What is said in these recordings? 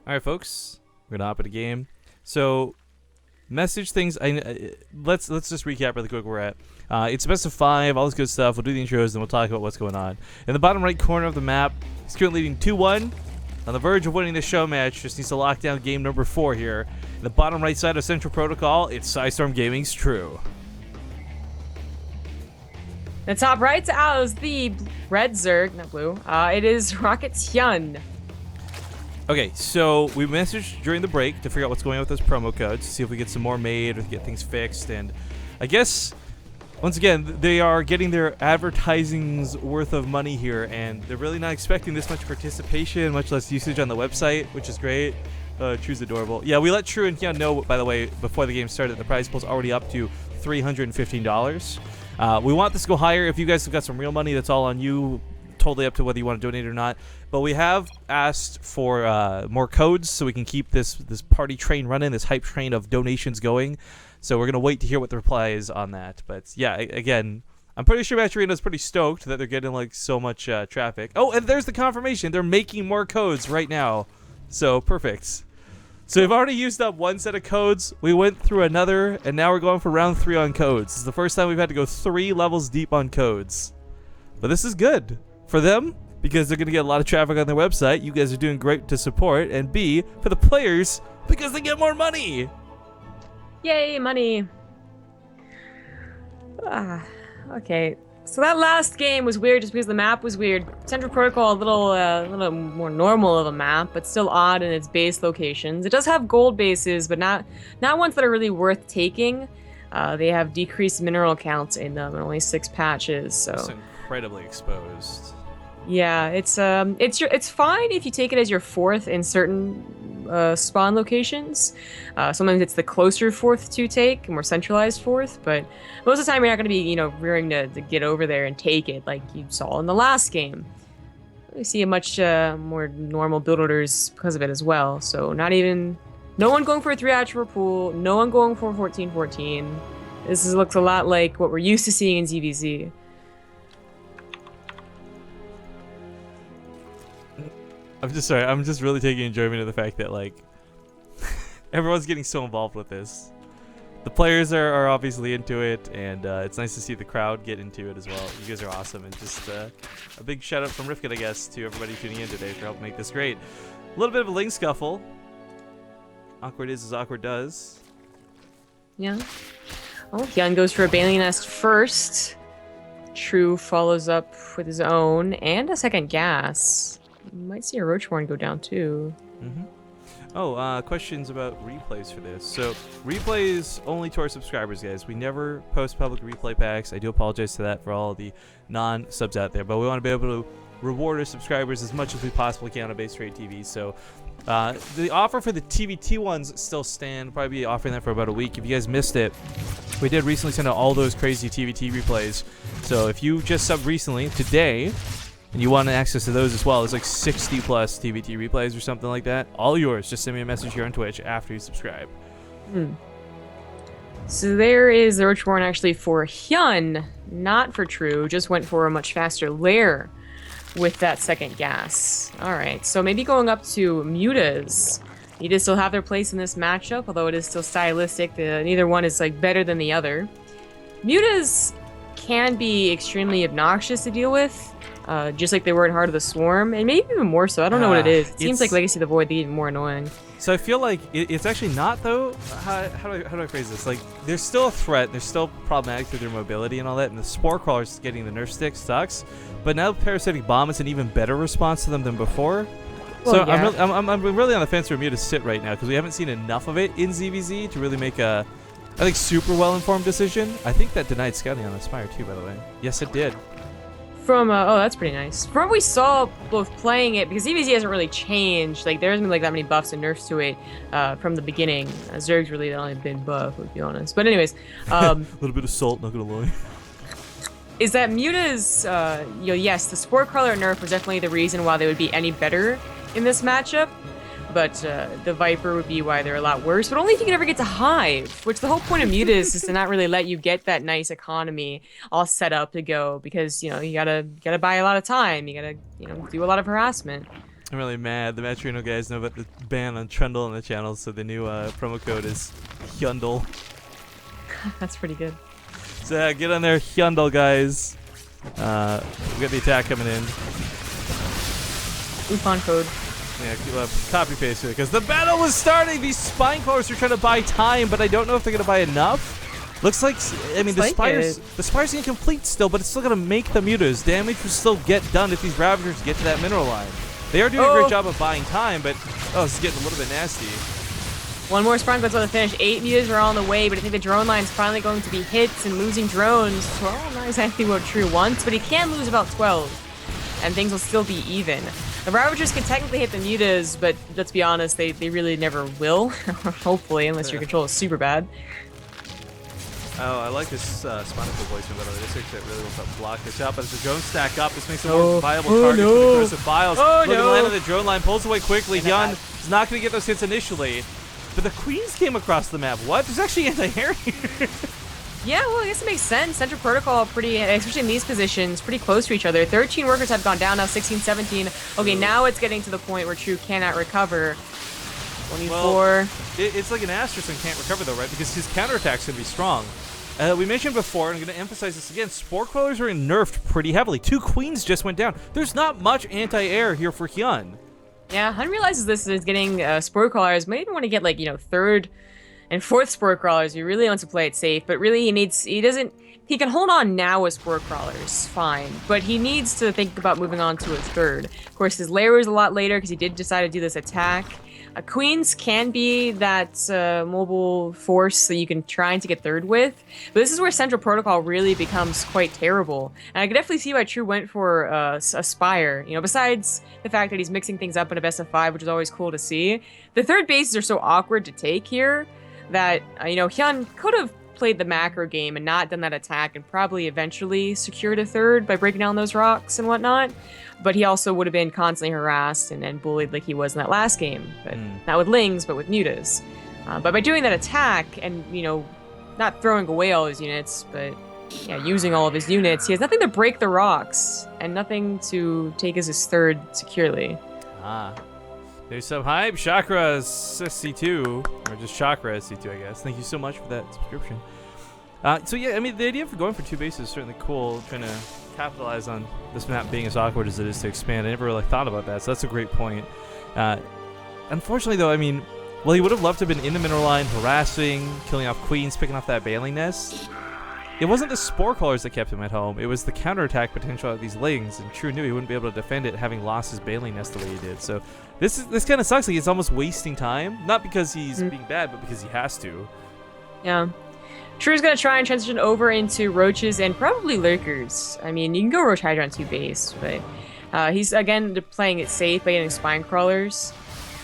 All right, folks, we're gonna hop into game. So, message things. Let's just recap really quick where we're at. It's best of 5, all this good stuff. We'll do the intros, then we'll talk about what's going on. In the bottom right corner of the map, he's currently leading 2-1. On the verge of winning this show match, just needs to lock down game number 4 here. In the bottom right side of Central Protocol, it's Psystorm Gaming's True. The top right is the red Zerg, not blue. It is Rocket's Hyun. Okay, so we messaged during the break to figure out what's going on with those promo codes, see if we get some more made or get things fixed. And I guess, once again, they are getting their advertising's worth of money here, and they're really not expecting this much participation, much less usage on the website, which is great. True's adorable. Yeah, we let True and Hyun know, by the way, before the game started, the prize pool's already up to $315. We want this to go higher. If you guys have got some real money, that's all on you. Totally up to whether you want to donate or not. But we have asked for more codes so we can keep this party train running, this hype train of donations going. So we're going to wait to hear what the reply is on that. But yeah, again, I'm pretty sure MATCHERINO's pretty stoked that they're getting like so much traffic. Oh, and there's the confirmation. They're making more codes right now. So perfect. So we've already used up one set of codes. We went through another, and now we're going for round 3 on codes. This is the first time we've had to go 3 levels deep on codes. But this is good for them, because they're going to get a lot of traffic on their website. You guys are doing great to support. And B, for the players, because they get more money. Yay, money. Okay. So that last game was weird just because the map was weird. Central Protocol, a little more normal of a map, but still odd in its base locations. It does have gold bases, but not ones that are really worth taking. They have decreased mineral counts in them, and only 6 patches. So It's incredibly exposed. yeah, it's fine if you take it as your 4th in certain spawn locations. Sometimes it's the closer 4th to take, more centralized 4th, but most of the time you're not going to be, rearing to get over there and take it like you saw in the last game. We see a much more normal build orders because of it as well. So no one going for a 3-attribute pool, no one going for 14-14. Looks a lot like what we're used to seeing in ZVZ. I'm just really taking enjoyment of the fact that, like, everyone's getting so involved with this. The players are obviously into it, and it's nice to see the crowd get into it as well. You guys are awesome, and just a big shout out from Rifkin, I guess, to everybody tuning in today for helping make this great. A little bit of a link scuffle. Awkward is as awkward does. Yeah. Oh, Hyun goes for a Bailey Nest first. True follows up with his own, and a second gas. Might see a Roachborn go down too. Oh, questions about replays for this. So, replays only to our subscribers, guys. We never post public replay packs. I do apologize to that for all the non-subs out there, but we want to be able to reward our subscribers as much as we possibly can on Base Trade TV. So, the offer for the TVT ones still stand. We'll probably be offering that for about a week. If you guys missed it, we did recently send out all those crazy TVT replays. So, if you just subbed recently, today, and you want access to those as well, there's like 60 plus TVT replays or something like that. All yours. Just send me a message here on Twitch after you subscribe. So there is the Roachborn actually for Hyun, not for True. Just went for a much faster lair with that second gas. Alright, so maybe going up to Mutas. Mutas still have their place in this matchup, although it is still stylistic. Neither one is like better than the other. Mutas can be extremely obnoxious to deal with. Just like they were in Heart of the Swarm, and maybe even more so. I don't know what it is. It seems like Legacy of the Void, they get even more annoying. So I feel like it's actually not, though. How do I phrase this? Like, they're still a threat. They're still problematic through their mobility and all that, and the Spore Crawlers getting the nerf stick sucks. But now Parasitic Bomb is an even better response to them than before. Well, so yeah. I'm really on the fence for Mew to sit right now, because we haven't seen enough of it in ZVZ to really make a, I think, super well-informed decision. I think that denied scouting on Aspire too, by the way. Yes, it did. Oh, that's pretty nice. From what we saw both playing it, because ZVZ hasn't really changed. Like, there hasn't been like that many buffs and nerfs to it from the beginning. Zerg's really the only been buff, to be honest. But anyways, a little bit of salt, not gonna lie. Is that Muta's, yes, the Spore Crawler nerf was definitely the reason why they would be any better in this matchup. But the Viper would be why they're a lot worse. But only if you can ever get to Hive, which the whole point of Mutas is to not really let you get that nice economy all set up to go, because you gotta buy a lot of time. You gotta do a lot of harassment. I'm really mad. The MATCHERINO guys know about the ban on Trundle on the channel, so the new promo code is Hyundle. That's pretty good. So get on there, Hyundle, guys. We got the attack coming in. Coupon code. Yeah, copy paste it because the battle was starting. These spine crawlers are trying to buy time, but I don't know if they're gonna buy enough. Looks like, I mean, the spire's incomplete still, but it's still gonna make the mutas. Damage will still get done if these Ravagers get to that mineral line. They are doing a great job of buying time, but this is getting a little bit nasty. One more spine code's on the finish. 8 mutas are on the way, but I think the drone line's finally going to be hits and losing drones. Well, not exactly what True wants, but he can lose about 12, and things will still be even. The Ravagers can technically hit the mutas, but let's be honest, they really never will. Hopefully, unless your control is super bad. Oh, I like this Spanical placement, by the way. This actually really will help block this up. As the drones stack up, this makes a more viable target for the aggressive Biles. Look at the land of the drone line, pulls away quickly. Hyun is not going to get those hits initially. But the Queens came across the map. What? There's actually anti-air here. Yeah, well, I guess it makes sense. Central Protocol, especially in these positions, pretty close to each other. 13 workers have gone down now, 16, 17. Okay, now it's getting to the point where True cannot recover. 24. Well, it's like an Asterson can't recover, though, right? Because his counterattack's going to be strong. We mentioned before, and I'm going to emphasize this again, Spore Crawlers are nerfed pretty heavily. 2 Queens just went down. There's not much anti-air here for Hyun. Yeah, Hyun realizes this is getting Spore Crawlers. Might even want to get, like, 3rd and 4th Spore Crawlers. He really wants to play it safe, but really he can hold on now with Spore Crawlers, fine, but he needs to think about moving on to a 3rd. Of course, his lair is a lot later because he did decide to do this attack. Queens can be that mobile force that you can try to get 3rd with, but this is where Central Protocol really becomes quite terrible. And I can definitely see why True went for a Spire. Besides the fact that he's mixing things up in a best of 5, which is always cool to see. The 3rd bases are so awkward to take here that, Hyun could have played the macro game and not done that attack and probably eventually secured a 3rd by breaking down those rocks and whatnot. But he also would have been constantly harassed and bullied like he was in that last game. But not with Lings, but with mutas. But by doing that attack and, not throwing away all his units, but using all of his units, he has nothing to break the rocks and nothing to take as his 3rd securely. There's some hype. Chakra SC2, or just Chakra SC2, I guess. Thank you so much for that subscription. So yeah, I mean, the idea for going for 2 bases is certainly cool. Trying to capitalize on this map being as awkward as it is to expand. I never really thought about that, so that's a great point. Unfortunately, though, I mean, well, he would have loved to have been in the mineral line, harassing, killing off Queens, picking off that Bailing Nest. It wasn't the Spore Crawlers that kept him at home. It was the counterattack potential of these Lings, and True knew he wouldn't be able to defend it having lost his Bailing Nest the way he did. So this kind of sucks. Like, he's almost wasting time. Not because he's being bad, but because he has to. Yeah. True's going to try and transition over into Roaches and probably Lurkers. I mean, you can go Roach Hydra on 2 base, but he's, again, playing it safe by getting Spine Crawlers.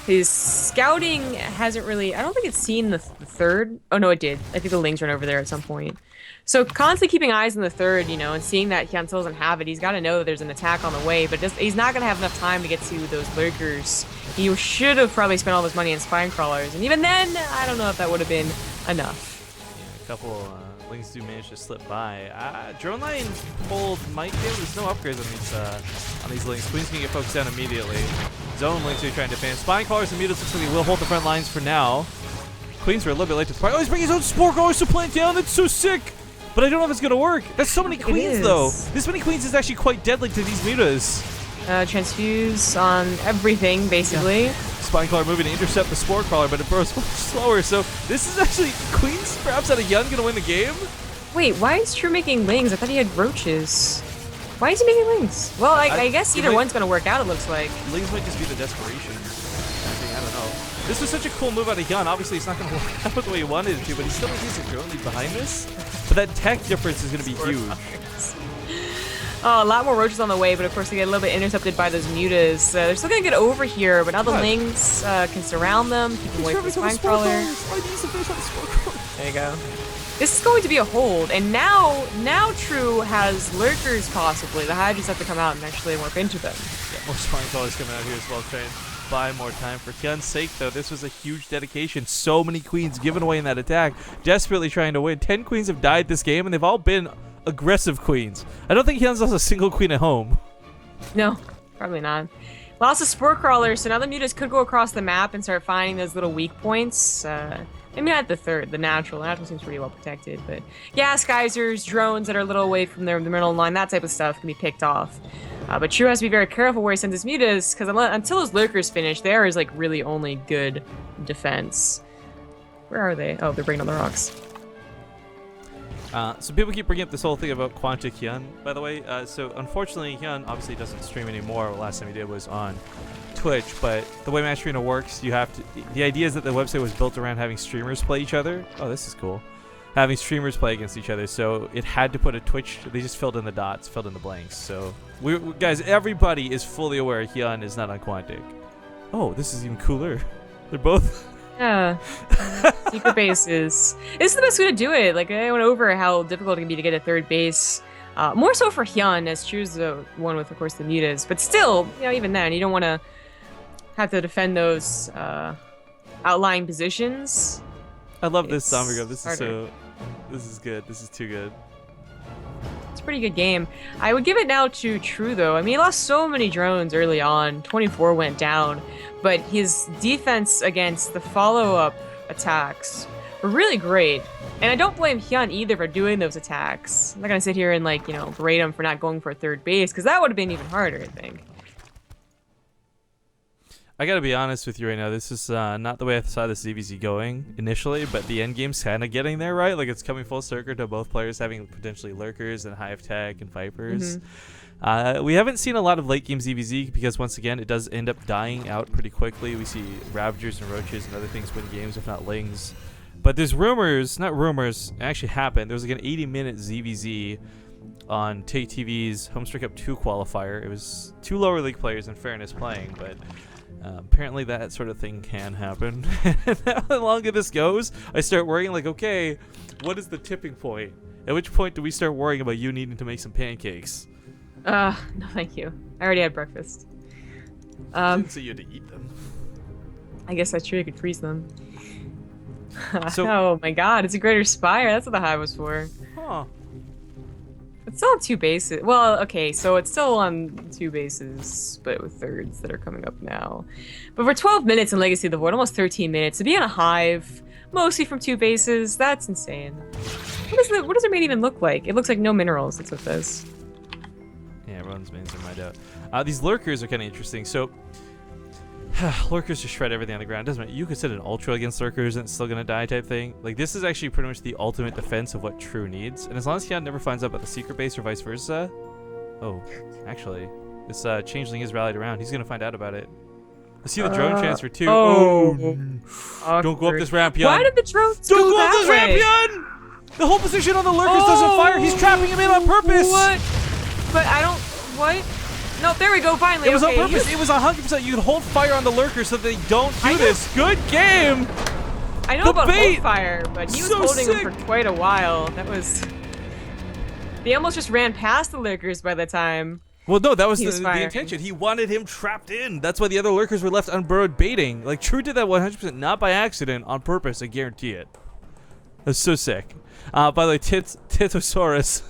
His scouting hasn't really... I don't think it's seen the 3rd. Oh, no, it did. I think the Lings run over there at some point. So constantly keeping eyes on the 3rd, and seeing that Hyun still doesn't have it, he's got to know that there's an attack on the way, but he's not going to have enough time to get to those Lurkers. He should have probably spent all his money on Spine Crawlers, and even then, I don't know if that would have been enough. A couple Lings do manage to slip by. Drone line hold might be able. There's no upgrades on these Lings. Queens can get focused down immediately. Zone Lings are trying to defend. Spine Crawlers and Mutas looks like they will hold the front lines for now. Queens are a little bit late to the party. Oh, he's bringing his own Spore Crawlers to plant down. That's so sick. But I don't know if it's going to work. That's so many Queens, though. This many Queens is actually quite deadly to these mutas. Transfuse on everything, basically. Yeah. Spine Crawler moving to intercept the Spore Crawler, but it burrows much slower. So this is actually Queens perhaps out of Hyun going to win the game. Wait, why is True making Lings? I thought he had Roaches. Why is he making Lings? Well, I guess either one's going to work out, it looks like. Lings might just be the desperation. I don't know. This was such a cool move out of Hyun. Obviously, it's not going to work out the way he wanted it to, but he still needs a drone lead behind this. But that tech difference is going to be huge. Oh, a lot more Roaches on the way, but of course they get a little bit intercepted by those mutas. They're still going to get over here, but now the Lings can surround them, keep them away from the Spine Crawler. There you go. This is going to be a hold, and now True has Lurkers possibly. The Hydras have to come out and actually work into them. Yeah, more Spine Crawlers coming out here as well, trying to buy more time. For Hyun's sake, though, this was a huge dedication. So many Queens given away in that attack, desperately trying to win. 10 Queens have died this game, and they've all been aggressive Queens. I don't think Hyun's lost a single Queen at home. No, probably not. Lots of spore crawlers, so now the mutas could go across the map and start finding those little weak points. Maybe not the third, the natural. The natural seems pretty well protected, but gas geysers, drones that are a little away from the middle line, that type of stuff can be picked off. But True has to be very careful where he sends his mutas, because until those lurkers finish, there is like really only good defense. Where are they? Oh, they're bringing on the rocks. So people keep bringing up this whole thing about Quantic Hyun, by the way. So unfortunately, Hyun obviously doesn't stream anymore. The last time he did was on Twitch, but the way MATCHERINO works, you have to. The idea is that the website was built around having streamers play each other. Oh, this is cool. Having streamers play against each other, so it had to put a Twitch. They just filled in the dots, filled in the blanks. So guys, everybody is fully aware Hyun is not on Quantic. Oh, this is even cooler. They're both. Yeah. Secret bases. This is the best way to do it. Like, I went over how difficult it can be to get a third base. More so for Hyun, as True's the one with, of course, the mutas. But still, even then, you don't want to have to defend those outlying positions. I love this zombie gun. This harder. This is good. This is too good. It's a pretty good game. I would give it now to True, though. I mean, he lost so many drones early on. 24 went down. But his defense against the follow-up attacks were really great. And I don't blame Hyun either for doing those attacks. I'm not going to sit here and, berate him for not going for a third base, because that would have been even harder, I think. I gotta be honest with you right now. This is not the way I saw this ZVZ going initially, but the end game's kind of getting there, right? Like, it's coming full circle to both players having potentially lurkers and hive tech and vipers. We haven't seen a lot of late game ZVZ because, once again, it does end up dying out pretty quickly. We see Ravagers and Roaches and other things win games, if not Lings. But there's rumors, not rumors, it actually happened. There was like an 80-minute ZVZ on Take TV's Homestrike Up 2 qualifier. It was 2 lower league players, in fairness, playing, but apparently that sort of thing can happen. The longer this goes, I start worrying, like, okay, what is the tipping point? At which point do we start worrying about you needing to make some pancakes? No thank you. I already had breakfast. I didn't say you had to eat them. I guess that's true, you could freeze them. So, oh my god, it's a greater spire. That's what the hive was for. Huh. It's still on 2 bases. Well, okay, so it's still on 2 bases, but with thirds that are coming up now. But for 12 minutes in Legacy of the Void, almost 13 minutes, to be on a hive, mostly from 2 bases, that's insane. What does their main even look like? It looks like no minerals, that's what it does. Yeah, everyone's mains are mined out. These lurkers are kind of interesting. So, lurkers just shred everything on the ground. Doesn't matter. You could set an ultra against lurkers and it's still gonna die type thing. Like, this is actually pretty much the ultimate defense of what True needs. And as long as Hyun never finds out about the secret base or vice versa. Oh, actually, this changeling is rallied around. He's gonna find out about it. I see the drone transfer too. Oh, don't go up this ramp, Hyun. Why did the drones don't go that up this way? ramp, Hyun! The whole position on the lurkers doesn't fire. He's trapping him in on purpose. What? But I don't. What? No, there we go, finally. It was okay, on purpose. It was 100%. You can hold fire on the lurkers so they don't do this. Good game. I know about hold fire, but he was holding them for quite a while. That was... They almost just ran past the lurkers by the time. Well, no, that was the intention. He wanted him trapped in. That's why the other lurkers were left unburrowed baiting. Like, True did that 100%, not by accident, on purpose. I guarantee it. That's so sick. By the way, Titosaurus.